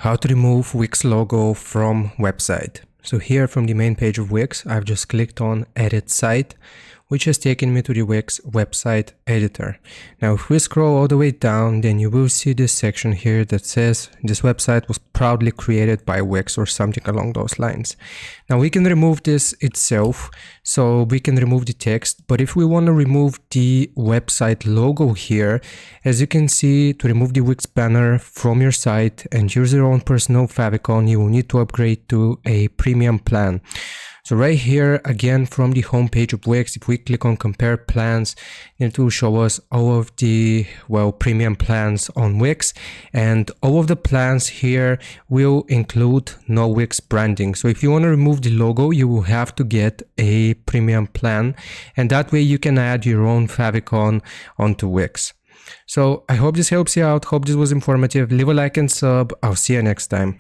How to remove Wix logo from website. So here from the main page of Wix, I've just clicked on Edit Site, which has taken me to the Wix website editor. Now, if we scroll all the way down, then you will see this section here that says this website was proudly created by Wix or something along those lines. Now, we can remove this itself, so we can remove the text, but if we want to remove the website logo here, as you can see, to remove the Wix banner from your site and use your own personal favicon, you will need to upgrade to a premium plan. So right here, again, from the homepage of Wix, if we click on compare plans, it will show us all of the, premium plans on Wix. And all of the plans here will include no Wix branding. So if you want to remove the logo, you will have to get a premium plan. And that way you can add your own favicon onto Wix. So I hope this helps you out. Hope this was informative. Leave a like and sub. I'll see you next time.